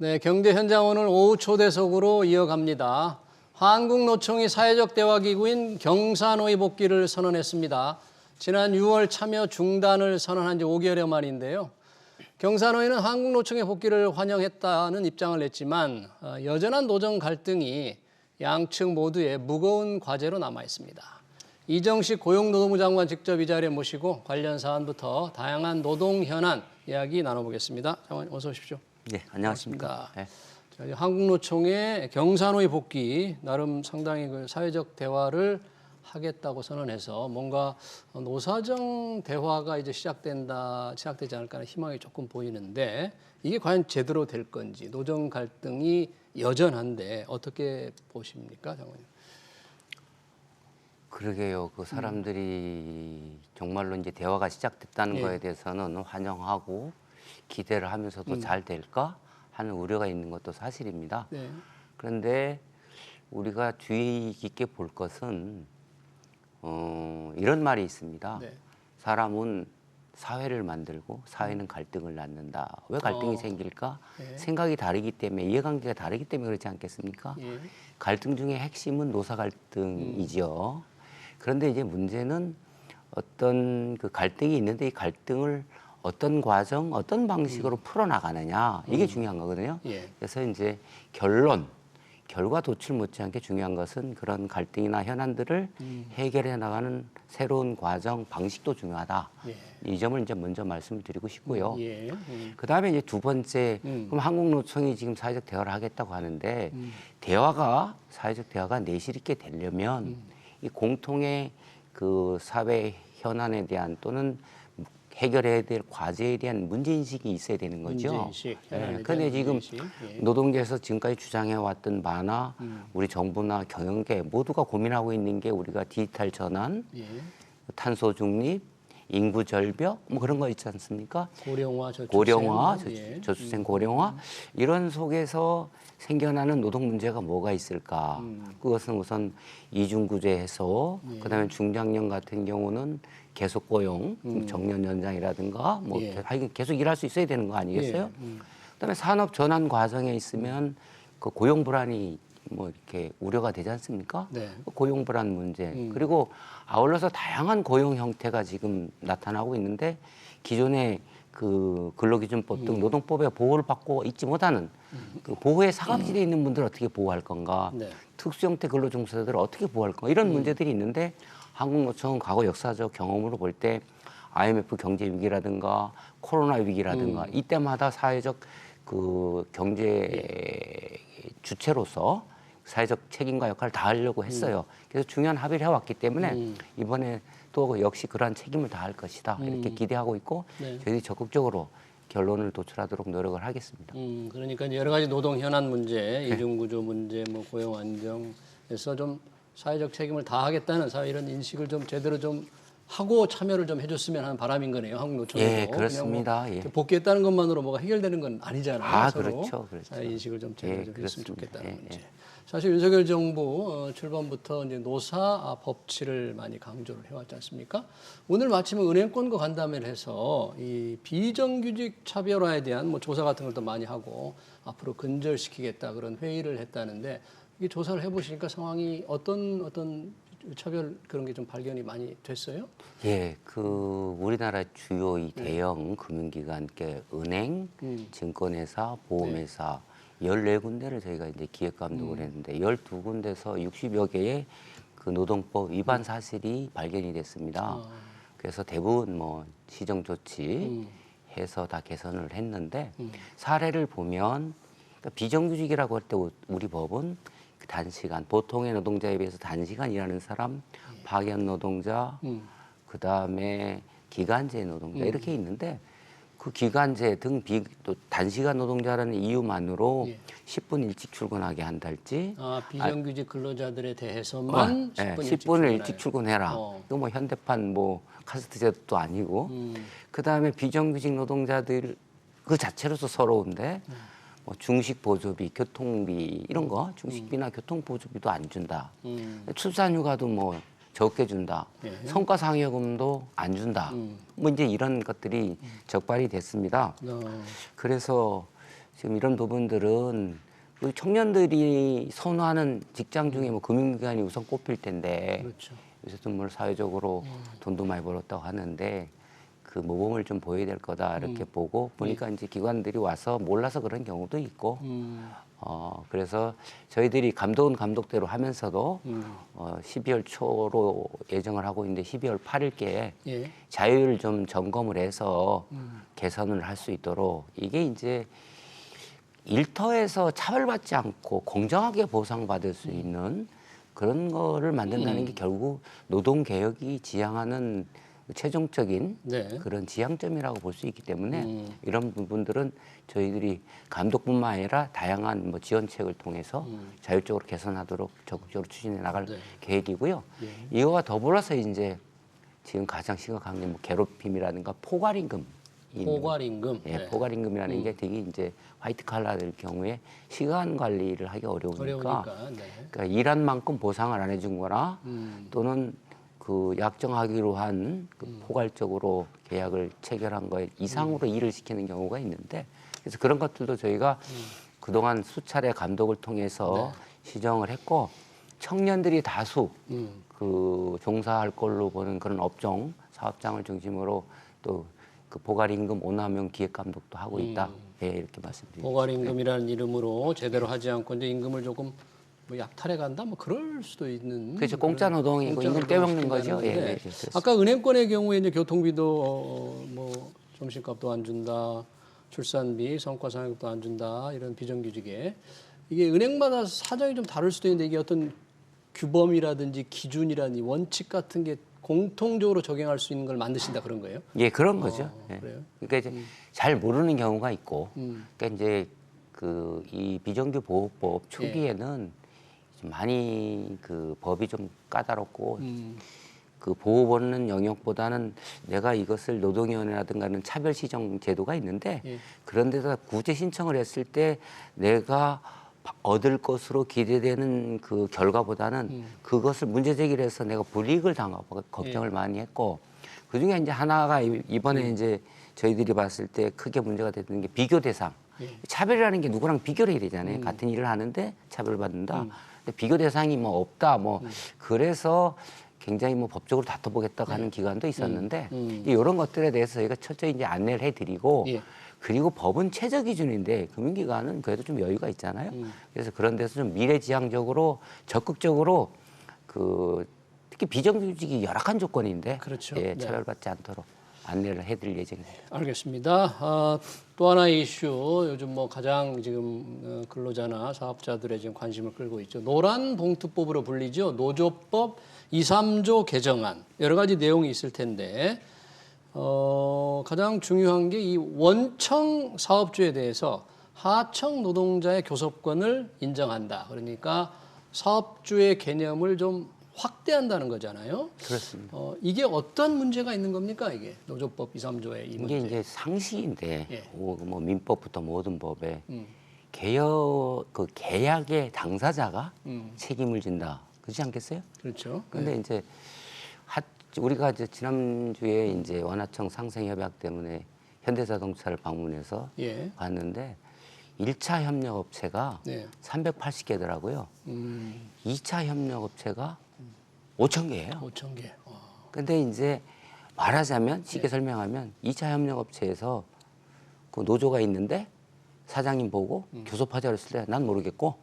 네, 경제 현장 오늘 오후 초대석으로 이어갑니다. 한국노총이 사회적 대화기구인 경사노위 복귀를 선언했습니다. 지난 6월 참여 중단을 선언한 지 5개월여 만인데요. 경사노위는 한국노총의 복귀를 환영했다는 입장을 냈지만 여전한 노정 갈등이 양측 모두의 무거운 과제로 남아 있습니다. 이정식 고용노동부 장관 직접 이 자리에 모시고 관련 사안부터 다양한 노동 현안 이야기 나눠보겠습니다. 장관님 어서 오십시오. 네, 안녕하십니까. 네. 한국노총의 경사노위 복귀 나름 상당히 그 사회적 대화를 하겠다고 선언해서 뭔가 노사정 대화가 이제 시작되지 않을까 하는 희망이 조금 보이는데 이게 과연 제대로 될 건지 노정 갈등이 여전한데 어떻게 보십니까, 장관님? 그러게요. 그 사람들이 정말로 이제 대화가 시작됐다는 거에 대해서는 환영하고 기대를 하면서도 잘 될까 하는 우려가 있는 것도 사실입니다. 네. 그런데 우리가 주의 깊게 볼 것은 이런 말이 있습니다. 네. 사람은 사회를 만들고 사회는 갈등을 낳는다. 왜 갈등이 생길까? 네. 생각이 다르기 때문에 이해관계가 다르기 때문에 그렇지 않겠습니까? 예. 갈등 중에 핵심은 노사 갈등이죠. 그런데 이제 문제는 어떤 그 갈등이 있는데 이 갈등을 어떤 과정, 어떤 방식으로 풀어나가느냐 이게 중요한 거거든요. 예. 그래서 이제 결과 도출 못지않게 중요한 것은 그런 갈등이나 현안들을 해결해 나가는 새로운 과정, 방식도 중요하다. 예. 이 점을 이제 먼저 말씀을 드리고 싶고요. 예. 그다음에 이제 두 번째, 그럼 한국노총이 지금 사회적 대화를 하겠다고 하는데 사회적 대화가 내실 있게 되려면 이 공통의 그 사회 현안에 대한 또는 해결해야 될 과제에 대한 문제인식이 있어야 되는 거죠. 문제인식. 그런데 지금 노동계에서 지금까지 주장해왔던 바나 우리 정부나 경영계 모두가 고민하고 있는 게 우리가 디지털 전환, 탄소 중립, 인구 절벽 뭐 그런 거 있지 않습니까? 고령화, 저출생 고령화 이런 속에서 생겨나는 노동 문제가 뭐가 있을까? 그것은 우선 이중구제 해소, 그다음에 중장년 같은 경우는 계속 고용, 정년 연장이라든가 뭐 계속 일할 수 있어야 되는 거 아니겠어요? 그다음에 산업 전환 과정에 있으면 그 고용 불안이 뭐 이렇게 우려가 되지 않습니까? 네. 고용 불안 문제 그리고 아울러서 다양한 고용 형태가 지금 나타나고 있는데 기존의 그 근로기준법 등 노동법의 보호를 받고 있지 못하는 그 보호의 사각지대에 있는 분들을 어떻게 보호할 건가? 네. 특수 형태 근로종사자들을 어떻게 보호할 건가? 이런 문제들이 있는데 한국노총은 과거 역사적 경험으로 볼 때 IMF 경제 위기라든가 코로나 위기라든가 이때마다 사회적 그 경제 주체로서 사회적 책임과 역할을 다하려고 했어요. 그래서 중요한 합의를 해왔기 때문에 이번에 또 역시 그러한 책임을 다할 것이다 이렇게 기대하고 있고 저희들이 적극적으로 결론을 도출하도록 노력을 하겠습니다. 그러니까 여러 가지 노동 현안 문제, 이중구조 문제, 뭐 고용 안정에서 좀 사회적 책임을 다하겠다는 사회 이런 인식을 좀 제대로 좀 하고 참여를 좀 해줬으면 하는 바람인 거네요. 한국노총에서. 예, 그렇습니다. 뭐 복귀했다는 것만으로 뭐가 해결되는 건 아니잖아요. 서로. 그렇죠. 사회 인식을 좀 제대로 좀 했으면 좋겠다는 문제. 예. 사실 윤석열 정부 출범부터 이제 노사 법치를 많이 강조를 해왔지 않습니까? 오늘 마침 은행권과 간담회를 해서 이 비정규직 차별화에 대한 뭐 조사 같은 것도 많이 하고 앞으로 근절시키겠다 그런 회의를 했다는데 이 조사를 해보시니까 상황이 어떤 차별 그런 게 좀 발견이 많이 됐어요? 예, 그 우리나라 주요 이 대형 금융기관, 은행, 증권회사, 보험회사 14군데를 저희가 이제 기획감독을 했는데 12군데서 60여 개의 그 노동법 위반 사실이 발견이 됐습니다. 그래서 대부분 뭐 시정 조치 해서 다 개선을 했는데 사례를 보면 그러니까 비정규직이라고 할 때 우리 법은 단시간, 보통의 노동자에 비해서 단시간 일하는 사람, 파견 노동자, 그다음에 기간제 노동자 이렇게 있는데 그 기간제 등 또 단시간 노동자라는 이유만으로 10분 일찍 출근하게 한달지 비정규직 근로자들에 대해서만 10분을 일찍 출근해라. 이거 뭐 현대판 뭐 카스트 제도도 아니고 그다음에 비정규직 노동자들 그 자체로서 서러운데 뭐 중식 보조비, 교통비 이런 거 중식비나 교통 보조비도 안 준다. 출산휴가도 뭐 적게 준다. 성과상여금도 안 준다. 뭐 이제 이런 것들이 적발이 됐습니다. 그래서 지금 이런 부분들은 우리 청년들이 선호하는 직장 중에 뭐 금융기관이 우선 꼽힐 텐데 그렇죠. 요새도 뭐 사회적으로 돈도 많이 벌었다고 하는데 그 모범을 좀 보여야 될 거다 이렇게 보고 보니까 이제 기관들이 와서 몰라서 그런 경우도 있고 그래서 저희들이 감독은 감독대로 하면서도 12월 초로 예정을 하고 있는데 12월 8일께 예. 자율 좀 점검을 해서 개선을 할 수 있도록 이게 이제 일터에서 차별받지 않고 공정하게 보상받을 수 있는 그런 거를 만든다는 게 결국 노동개혁이 지향하는 최종적인 네. 그런 지향점이라고 볼 수 있기 때문에 이런 부분들은 저희들이 감독뿐만 아니라 다양한 뭐 지원책을 통해서 자율적으로 개선하도록 적극적으로 추진해 나갈 네. 계획이고요. 예. 이거와 더불어서 이제 지금 가장 심각한 게 뭐 괴롭힘이라든가 포괄임금. 포괄임금. 예, 네. 포괄임금이라는 게 되게 이제 화이트 칼라들 경우에 시간 관리를 하기 어려우니까 네. 그러니까 일한 만큼 보상을 안 해준 거나 또는 그 약정하기로 한 그 포괄적으로 계약을 체결한 거에 이상으로 일을 시키는 경우가 있는데 그래서 그런 것들도 저희가 그동안 수차례 감독을 통해서 시정을 했고 청년들이 다수 그 종사할 걸로 보는 그런 업종 사업장을 중심으로 또 그 포괄임금 오남용 기획 감독도 하고 있다. 예, 이렇게 말씀드립니다. 포괄임금이라는 이름으로 제대로 하지 않고 이제 임금을 조금 뭐 약탈해 간다 뭐 그럴 수도 있는 그렇죠. 공짜 노동이고 공짜 임금 노동을 떼먹는 거죠. 시킨다는 예, 건데 예, 그렇습니다. 아까 은행권의 경우에 이제 교통비도 뭐 점심값도 안 준다, 출산비, 성과상여금도 안 준다 이런 비정규직에 이게 은행마다 사정이 좀 다를 수도 있는데 이게 어떤 규범이라든지 기준이라든지 원칙 같은 게 공통적으로 적용할 수 있는 걸 만드신다 그런 거예요? 예, 그런 거죠. 예. 그래요? 그러니까 이제 잘 모르는 경우가 있고, 그러니까 이제 그 이 비정규 보호법 초기에는 좀 많이 그 법이 좀 까다롭고 그 보호받는 영역보다는 내가 이것을 노동위원회라든가는 차별 시정 제도가 있는데 예. 그런 데다 구제 신청을 했을 때 내가 얻을 것으로 기대되는 그 결과보다는 그것을 문제 제기를 해서 내가 불이익을 당하고 걱정을 많이 했고 그중에 이제 하나가 이번에 이제 저희들이 봤을 때 크게 문제가 됐던 게 비교 대상. 차별이라는 게 누구랑 비교를 해야 되잖아요. 같은 일을 하는데 차별받는다. 근데 비교 대상이 뭐 없다. 뭐 그래서 굉장히 뭐 법적으로 다퉈보겠다고 하는 기관도 있었는데 이런 것들에 대해서 저희가 철저히 이제 안내를 해드리고 예. 그리고 법은 최저 기준인데 금융기관은 그래도 좀 여유가 있잖아요. 그래서 그런 데서 좀 미래지향적으로 적극적으로 그 특히 비정규직이 열악한 조건인데 그렇죠. 예, 네. 차별받지 않도록 안내를 해드릴 예정입니다. 알겠습니다. 또 하나의 이슈 요즘 뭐 가장 지금 근로자나 사업자들의 지금 관심을 끌고 있죠. 노란봉투법으로 불리죠. 노조법 2, 3조 개정안 여러 가지 내용이 있을 텐데 가장 중요한 게 이 원청 사업주에 대해서 하청 노동자의 교섭권을 인정한다. 그러니까 사업주의 개념을 좀 확대한다는 거잖아요. 그렇습니다. 이게 어떤 문제가 있는 겁니까? 이게 노조법 2, 3조의 이 이게 문제. 이제 상식인데 예. 뭐 민법부터 모든 법에 그 계약의 당사자가 책임을 진다. 그렇지 않겠어요? 그렇죠. 근데 이제 우리가 이제 지난주에 이제 원하청 상생협약 때문에 현대자동차를 방문해서 예. 봤는데 1차 협력업체가 네. 380개더라고요. 2차 협력업체가 5천 개예요. 5천 개. 근데 이제 말하자면 쉽게 설명하면 2차 협력업체에서 그 노조가 있는데 사장님 보고 교섭하자 그랬을 때 난 모르겠고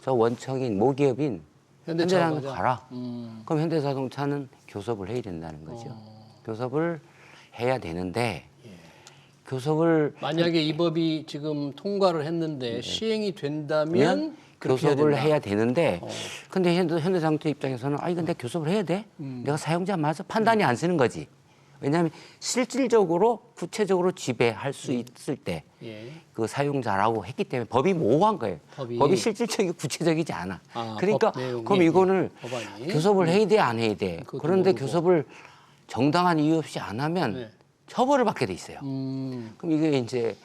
저 원청인 모기업인 현대자동차 가라. 그럼 현대자동차는 교섭을 해야 된다는 거죠. 교섭을 해야 되는데 교섭을 만약에 이 법이 지금 통과를 했는데 시행이 된다면 그렇게 교섭을 된다. 해야 되는데 근데 현대자동차 입장에서는 아 이건 내가 교섭을 해야 돼? 내가 사용자 맞아? 판단이 안 쓰는 거지. 왜냐하면 실질적으로 구체적으로 지배할 수 있을 때 그 예. 사용자라고 했기 때문에 법이 모호한 거예요. 법이 실질적이고 구체적이지 않아. 그러니까 법 내용이, 그럼 이거를 법안이. 교섭을 해야 돼 안 해야 돼. 그것도 그런데 모르고. 교섭을 정당한 이유 없이 안 하면 네. 처벌을 받게 돼 있어요. 그럼 이게 이제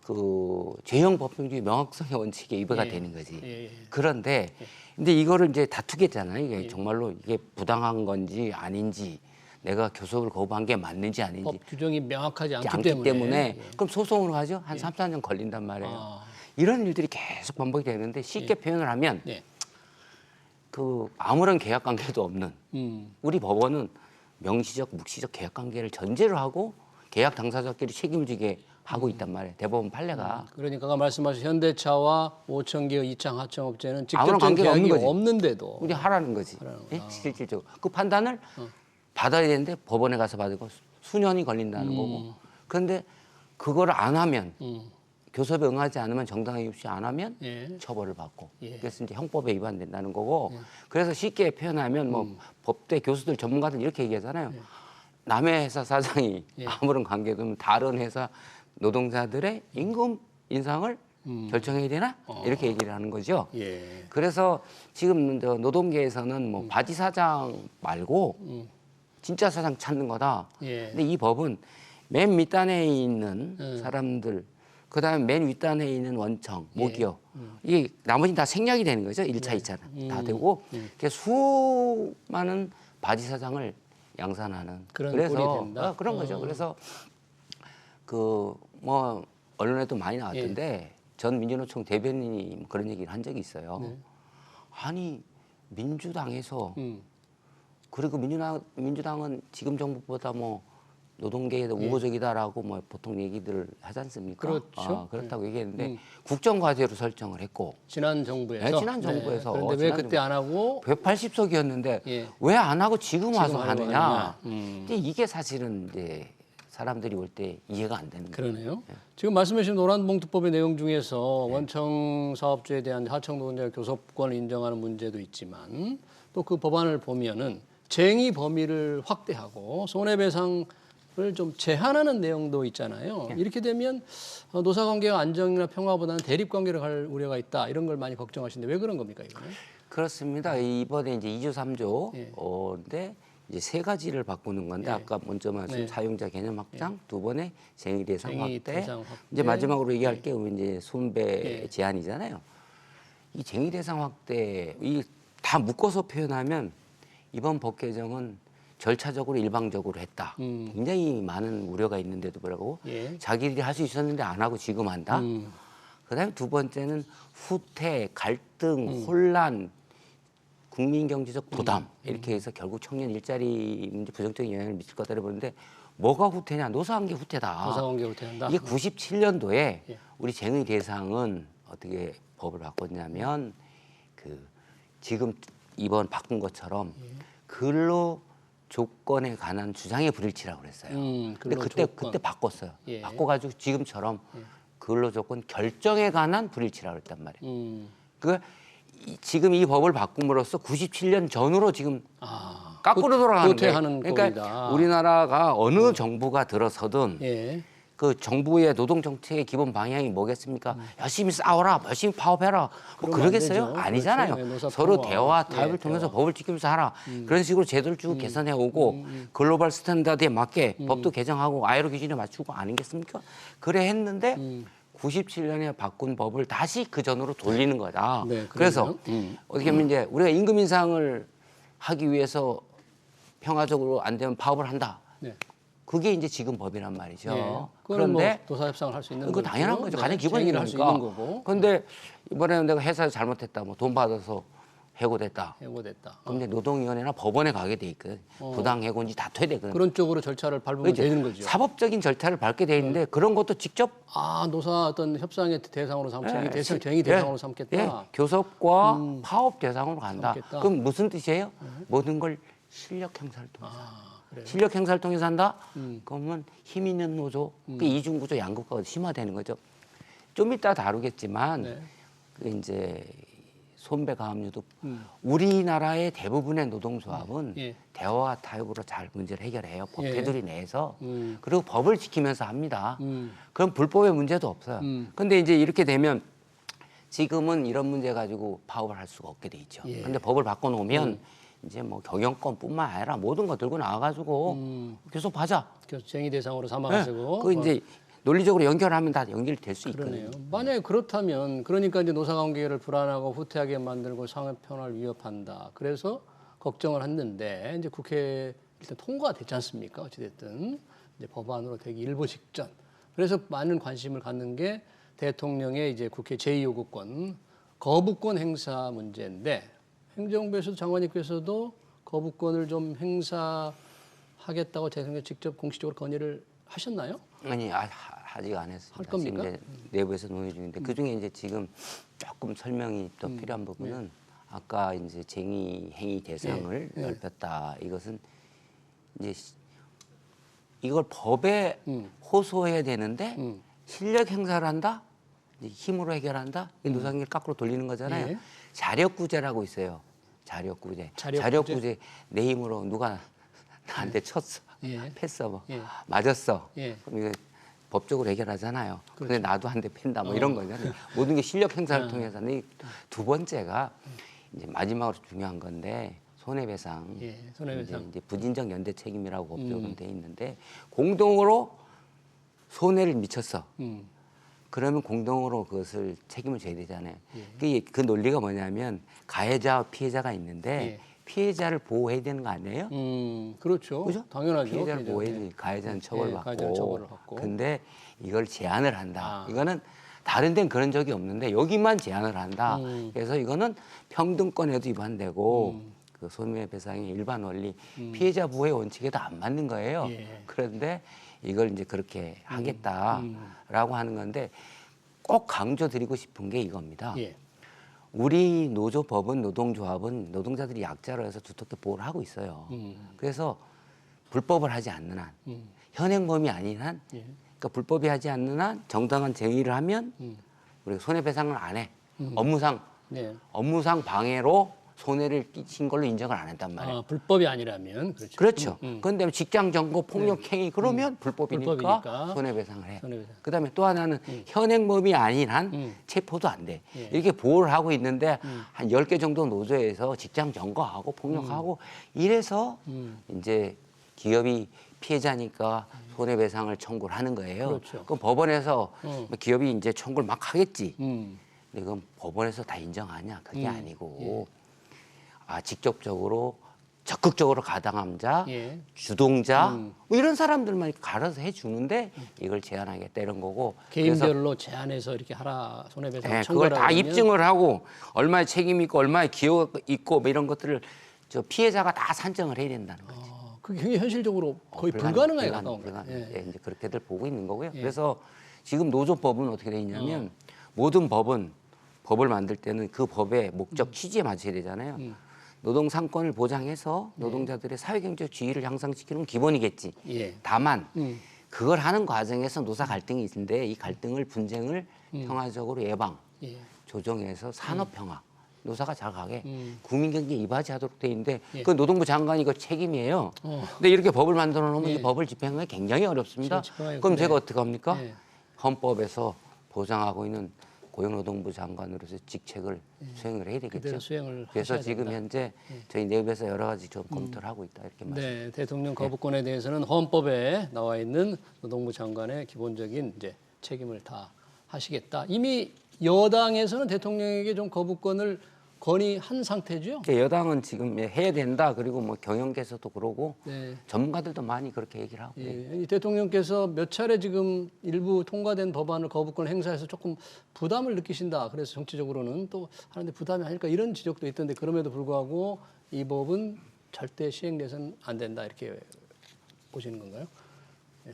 그 재형 법정주의 명확성의 원칙에 위배가 되는 거지. 예. 그런데 근데 이거를 이제 다투겠잖아요. 이게 정말로 이게 부당한 건지 아닌지 내가 교섭을 거부한 게 맞는지 아닌지 법 규정이 명확하지 않기 않기 때문에. 때문에 그럼 소송으로 가죠. 한 3, 4년 걸린단 말이에요. 이런 일들이 계속 반복이 되는데 쉽게 표현을 하면 예. 그 아무런 계약 관계도 없는 음. 우리 법원은 명시적, 묵시적 계약 관계를 전제로 하고 계약 당사자끼리 책임지게 하고 있단 말이에요. 대법원 판례가. 그러니까 아까 말씀하신 현대차와 오천기의 이창 하청업체는 아무런 직접적인 관계가 없는 계약이 거지. 없는데도 우리 하라는 거지. 예? 실질적으로. 그 판단을 받아야 되는데 법원에 가서 받고 수년이 걸린다는 거고. 그런데 그걸 안 하면 교섭에 응하지 않으면 정당하게 입시 안 하면 예. 처벌을 받고 예. 그래서 이제 형법에 위반된다는 거고 그래서 쉽게 표현하면 뭐 법대 교수들 전문가들 이렇게 얘기하잖아요. 남의 회사 사장이 예. 아무런 관계도 없는 다른 회사 노동자들의 임금 인상을 결정해야 되나 이렇게 얘기를 하는 거죠. 예. 그래서 지금 저 노동계에서는 뭐 바지 사장 말고 진짜 사장 찾는 거다. 예. 근데 이 법은 맨 밑단에 있는 사람들, 그다음에 맨 윗단에 있는 원청, 모기업, 이게 나머지는 다 생략이 되는 거죠. 1차, 2차는 다 되고 그래서 수많은 바지 사장을 양산하는 그런 그래서 꼴이 된다? 그런 거죠. 그래서 그 뭐 언론에도 많이 나왔던데 전 민주노총 대변인이 그런 얘기를 한 적이 있어요. 아니 민주당에서 그리고 민주당은 지금 정부보다 뭐 노동계에 우호적이다라고 뭐 보통 얘기들을 하지 않습니까? 그렇죠. 그렇다고 얘기했는데 국정과제로 설정을 했고 지난 정부에서. 네, 지난 정부에서. 그런데 왜 지난 그때 안 하고 180석이었는데 예. 왜 안 하고 지금 와서 하려고 하느냐? 하느냐. 근데 이게 사실은 이제 사람들이 볼 때 이해가 안 되는 거예요. 그러네요. 지금 말씀해 주신 노란봉투법의 내용 중에서 원청 사업주에 대한 하청 노동자 교섭권을 인정하는 문제도 있지만 또 그 법안을 보면은 쟁의 범위를 확대하고 손해배상을 좀 제한하는 내용도 있잖아요. 이렇게 되면 노사관계가 안정이나 평화보다는 대립관계로 갈 우려가 있다. 이런 걸 많이 걱정하시는데 왜 그런 겁니까 이거는? 그렇습니다. 이번에 이제 2조 3조 예. 인데 이제 세 가지를 바꾸는 건데 예. 아까 먼저 말씀 네. 사용자 개념 확장, 두 번에 쟁의 대상 쟁의 확대, 대상 확대. 이제 마지막으로 얘기할 게 이제 손배 예. 제한이잖아요. 이 쟁의 대상 확대 이 다 묶어서 표현하면 이번 법 개정은 절차적으로 일방적으로 했다. 굉장히 많은 우려가 있는데도 불구하고 예. 자기들이 할 수 있었는데 안 하고 지금 한다. 그다음에 두 번째는 후퇴, 갈등, 혼란, 국민 경제적 부담 이렇게 해서 결국 청년 일자리 문제 부정적인 영향을 미칠 거다를 보는데 뭐가 후퇴냐? 노사관계 후퇴다. 노사관계 후퇴한다. 이게 97년도에 우리 쟁의 대상은 어떻게 법을 바꿨냐면 그 지금 이번 바꾼 것처럼 근로 조건에 관한 주장의 불일치라고 그랬어요. 근데 그때 바꿨어요. 예. 바꿔가지고 지금처럼 근로 조건 결정에 관한 불일치라고 그랬단 말이에요. 지금 이 법을 바꿈으로써 97년 전으로 지금 거꾸로 돌아가는 거예요. 후퇴하는 그러니까 꼴이다. 우리나라가 어느 정부가 들어서든 예. 그 정부의 노동 정책의 기본 방향이 뭐겠습니까? 열심히 싸워라, 열심히 파업해라. 뭐 그러면 안 그러겠어요? 되죠. 아니잖아요. 그렇죠. 네, 노사 서로 평화. 대화, 타협을 예, 통해서 대화. 법을 지키면서 하라. 그런 식으로 제도를 쭉 개선해 오고 글로벌 스탠다드에 맞게 법도 개정하고 아이로 기준에 맞추고 아니겠습니까? 그래 했는데 97년에 바꾼 법을 다시 그 전으로 돌리는 거다. 네, 그래서 그러네요. 어떻게 하면 이제 우리가 임금 인상을 하기 위해서 평화적으로 안 되면 파업을 한다. 네. 그게 이제 지금 법이란 말이죠. 예. 그런데 뭐 노사협상을 할 수 있는 그거 거죠. 당연한 거죠. 가장 쟁의를 할수 기본이니까. 있는 거고. 그런데 이번에는 내가 회사에서 잘못했다. 뭐 돈 받아서 해고됐다. 해고됐다. 그럼 이제 노동위원회나 법원에 가게 돼 있거든. 부당 해고인지 다퉈야 되거든. 그런 쪽으로 절차를 밟으면 그렇죠. 되는 거죠. 사법적인 절차를 밟게 돼 있는데 그런 것도 직접 노사 어떤 협상의 대상으로 삼겠다. 예, 쟁의 대상으로 삼겠다. 예, 교섭과 파업 대상으로 간다. 삼겠다. 그럼 무슨 뜻이에요? 모든 걸 실력 행사를 통해서. 그래요? 실력 행사를 통해서 한다? 그러면 힘 있는 노조, 그 이중구조 양극화가 심화되는 거죠. 좀 이따 다루겠지만 네. 그 이제 손배 가압류도 우리나라의 대부분의 노동조합은 예. 대화와 타협으로 잘 문제를 해결해요. 법 예. 테두리 내에서. 그리고 법을 지키면서 합니다. 음. 그럼 불법의 문제도 없어요. 근데 이제 이렇게 되면 지금은 이런 문제 가지고 파업을 할 수가 없게 돼 있죠. 예. 근데 법을 바꿔놓으면 이제 뭐 경영권뿐만 아니라 모든 거 들고 나와가지고 교섭하자. 그래서 쟁의 대상으로 삼아가지고. 그 이제 논리적으로 연결하면 다 연결될 수 있거든요. 그러네요. 만약에 그렇다면 그러니까 이제 노사관계를 불안하고 후퇴하게 만들고 상업 편을 위협한다. 그래서 걱정을 했는데 이제 국회 일단 통과가 됐지 않습니까? 어찌됐든 이제 법안으로 되기 일보 직전. 그래서 많은 관심을 갖는 게 대통령의 이제 국회 제2요구권 거부권 행사 문제인데 행정부에서도 장관님께서도 거부권을 좀 행사하겠다고 대통령에 직접 공식적으로 건의를 하셨나요? 아니 아직 안 했습니다. 할 겁니까? 지금 이제 내부에서 논의 중인데 그 중에 이제 지금 조금 설명이 더 필요한 부분은 아까 이제 쟁의 행위 대상을 넓혔다. 이것은 이제 이걸 법에 호소해야 되는데 실력 행사를 한다, 이제 힘으로 해결한다. 이 노상을 거꾸로 돌리는 거잖아요. 예. 자력구제라고 있어요. 자력구제. 자력구제. 내 힘으로 누가 나한테 쳤어. 예. 팼어. 뭐. 예. 맞았어. 예. 그럼 이거 법적으로 해결하잖아요. 그렇죠. 근데 나도 한 대 팬다. 뭐 이런 거잖아요. 모든 게 실력 행사를 통해서는 두 번째가 이제 마지막으로 중요한 건데 손해배상. 예, 손해배상. 이제 부진적 연대 책임이라고 법적으로 돼 있는데 공동으로 손해를 미쳤어. 그러면 공동으로 그것을 책임을 져야 되잖아요. 그 논리가 뭐냐면 가해자와 피해자가 있는데 예. 피해자를 보호해야 되는 거 아니에요? 그렇죠. 그죠? 당연하죠. 피해자를 피해자. 보호해야지. 가해자는 처벌받고. 가해자는 처벌을 받고. 근데 이걸 제한을 한다. 이거는 다른 데는 그런 적이 없는데 여기만 제한을 한다. 그래서 이거는 평등권에도 위반되고 그 손해배상의 일반 원리 피해자 보호의 원칙에도 안 맞는 거예요. 예. 그런데 이걸 이제 그렇게 하겠다라고 하는 건데 꼭 강조드리고 싶은 게 이겁니다. 예. 우리 노조법은 노동조합은 노동자들이 약자로 해서 두텁게 보호를 하고 있어요. 그래서 불법을 하지 않는 한, 현행범이 아닌 한, 예. 그러니까 불법이 하지 않는 한 정당한 쟁의를 하면 우리가 손해배상을 안 해. 업무상 네. 업무상 방해로 손해를 끼친 걸로 인정을 안 한단 말이에요. 아, 불법이 아니라면 그렇죠. 그렇죠. 그런데 직장 점거 폭력행위 그러면 불법이니까, 불법이니까 손해배상을 해. 손해배상. 그다음에 또 하나는 현행범이 아닌 한 체포도 안 돼. 예. 이렇게 보호를 하고 있는데 한 10개 정도 노조에서 직장 점거하고 폭력하고 이래서 이제 기업이 피해자니까 손해배상을 청구를 하는 거예요. 그렇죠. 그럼 법원에서 기업이 이제 청구를 막 하겠지. 음. 근데 그건 법원에서 다 인정하냐? 그게 아니고 예. 직접적으로 적극적으로 가담자, 예. 주동자 뭐 이런 사람들만 갈아서 해주는데 이걸 제한하겠다 이런 거고. 그래서 개인별로 제한해서 이렇게 하라 손해배상 그걸 청구를 다 하려면 입증을 하고 얼마의 책임이 있고 얼마의 기여가 있고 뭐 이런 것들을 저 피해자가 다 산정을 해야 된다는 거죠. 그게 굉장히 현실적으로 거의 불가능하게 가까운 불가능. 거예요. 예, 이제 그렇게들 보고 있는 거고요. 그래서 지금 노조법은 어떻게 돼 있냐면 모든 법을 만들 때는 그 법의 목적 취지에 맞춰야 되잖아요. 노동 상권을 보장해서 노동자들의 사회경제적 지위를 향상시키는 건 기본이겠지. 예. 다만 그걸 하는 과정에서 노사 갈등이 있는데 이 갈등을 분쟁을 평화적으로 예방, 예. 조정해서 산업 평화, 노사가 잘 가게 국민 경제에 이바지하도록 돼 있는데 예. 그 노동부 장관이 그 책임이에요. 근데 이렇게 법을 만들어 놓으면 이 법을 집행하기 굉장히 어렵습니다. 집행하기 그럼 네. 제가 어떻게 합니까? 예. 헌법에서 보장하고 있는 고용노동부 장관으로서 직책을 수행을 해야 되겠죠. 그대로 수행을 그래서 하셔야 지금 된다. 현재 저희 내부에서 여러 가지 좀 검토를 하고 있다 이렇게 말씀드립니다. 네, 대통령 거부권에 대해서는 헌법에 나와 있는 노동부 장관의 기본적인 이제 책임을 다 하시겠다. 이미 여당에서는 대통령에게 좀 거부권을 건의한 상태죠. 여당은 지금 해야 된다. 그리고 뭐 경영계에서도 그러고 네. 전문가들도 많이 그렇게 얘기를 하고. 예, 이 대통령께서 몇 차례 지금 일부 통과된 법안을 거부권 행사해서 조금 부담을 느끼신다. 그래서 정치적으로는 또 하는데 부담이 아닐까 이런 지적도 있던데 그럼에도 불구하고 이 법은 절대 시행돼서는 안 된다 이렇게 보시는 건가요? 예,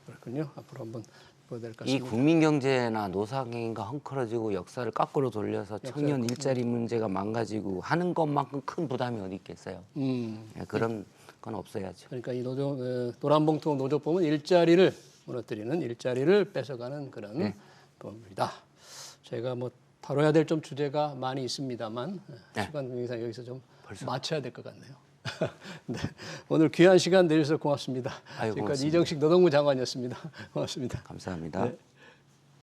그렇군요. 앞으로 한번 보여야 될 것 이 같습니다. 국민경제나 노사경인가 헝클어지고 역사를 거꾸로 돌려서 청년 일자리 문제가 망가지고 하는 것만큼 큰 부담이 어디 있겠어요. 그런 건 없어야죠. 그러니까 이 노란봉투 노조법은 일자리를 무너뜨리는 일자리를 뺏어가는 그런 법입니다. 저희가 뭐 다뤄야 될 좀 주제가 많이 있습니다만 시간 관계상 여기서 좀 마쳐야 될 것 같네요. 네, 오늘 귀한 시간 내주셔서 고맙습니다. 아유, 지금까지 고맙습니다. 이정식 노동부 장관이었습니다. 고맙습니다. 감사합니다. 네.